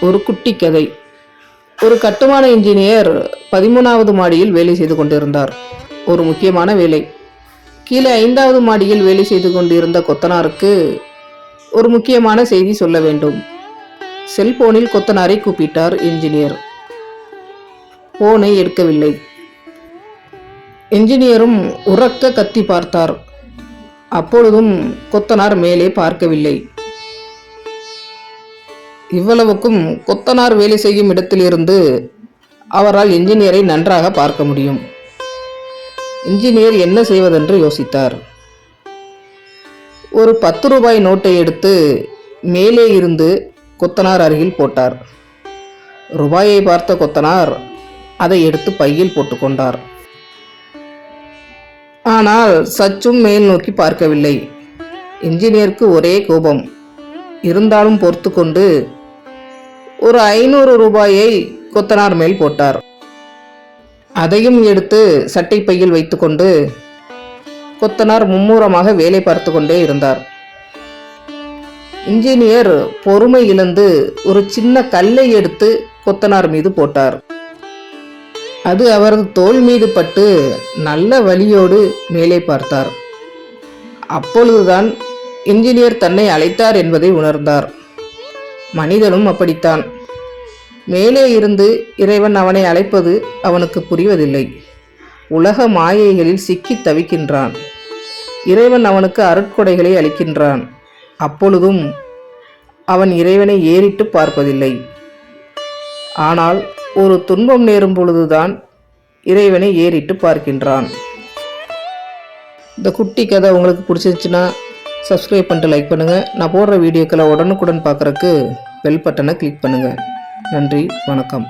ஒரு குட்டி கதை. ஒரு கட்டுமான இன்ஜினியர் 13வது மாடியில் வேலை செய்து கொண்டிருந்தார். ஒரு முக்கியமான வேலை. கீழே 5வது மாடியில் வேலை செய்து கொண்டிருந்த கொத்தனாருக்கு ஒரு முக்கியமான செய்தி சொல்ல வேண்டும். செல்போனில் கொத்தனாரை கூப்பிட்டார் இன்ஜினியர். போனை எடுக்கவில்லை. இன்ஜினியரும் உரக்க கத்தி பார்த்தார். அப்பொழுதும் கொத்தனார் மேலே பார்க்கவில்லை. இவ்வளவுக்கும் கொத்தனார் வேலை செய்யும் இடத்திலிருந்து அவரால் இன்ஜினியரை நன்றாக பார்க்க முடியும். இன்ஜினியர் என்ன செய்வதென்று யோசித்தார். ஒரு 10 ரூபாய் நோட்டை எடுத்து மேலே இருந்து கொத்தனார் அருகில் போட்டார். ரூபாயை பார்த்த கொத்தனார் அதை எடுத்து பையில் போட்டுக்கொண்டார். ஆனால் சற்றும் மேல் நோக்கி பார்க்கவில்லை. இன்ஜினியருக்கு ஒரே கோபம். இருந்தாலும் பொறுத்து கொண்டு ஒரு 500 ரூபாயை கொத்தனார் மேல் போட்டார். அதையும் எடுத்து சட்டை பையில் வைத்துக்கொண்டு கொத்தனார் மும்முரமாக வேலை பார்த்து கொண்டே இருந்தார். இன்ஜினியர் பொறுமை இழந்து ஒரு சின்ன கல்லை எடுத்து கொத்தனார் மீது போட்டார். அது அவரது தோள் மீது பட்டு நல்ல வலியோடு மேலே பார்த்தார். அப்பொழுதுதான் இன்ஜினியர் தன்னை அழைத்தார் என்பதை உணர்ந்தார். மனிதனும் அப்படித்தான். மேலே இருந்து இறைவன் அவனை அழைப்பது அவனுக்கு புரிவதில்லை. உலக மாயைகளில் சிக்கி தவிக்கின்றான். இறைவன் அவனுக்கு அருட்கொடைகளை அளிக்கின்றான். அப்பொழுதும் அவன் இறைவனை ஏறிட்டு பார்ப்பதில்லை. ஆனால் ஒரு துன்பம் நேரும் பொழுதுதான் இறைவனை ஏறிட்டு பார்க்கின்றான். இந்த குட்டி கதை உங்களுக்கு பிடிச்சிருந்துச்சுன்னா சப்ஸ்கிரைப் பண்ணிட்டு லைக் பண்ணுங்கள். நான் போடுற வீடியோக்களை உடனுக்குடன் பார்க்குறக்கு பெல் பட்டனை கிளிக் பண்ணுங்கள். நன்றி, வணக்கம்.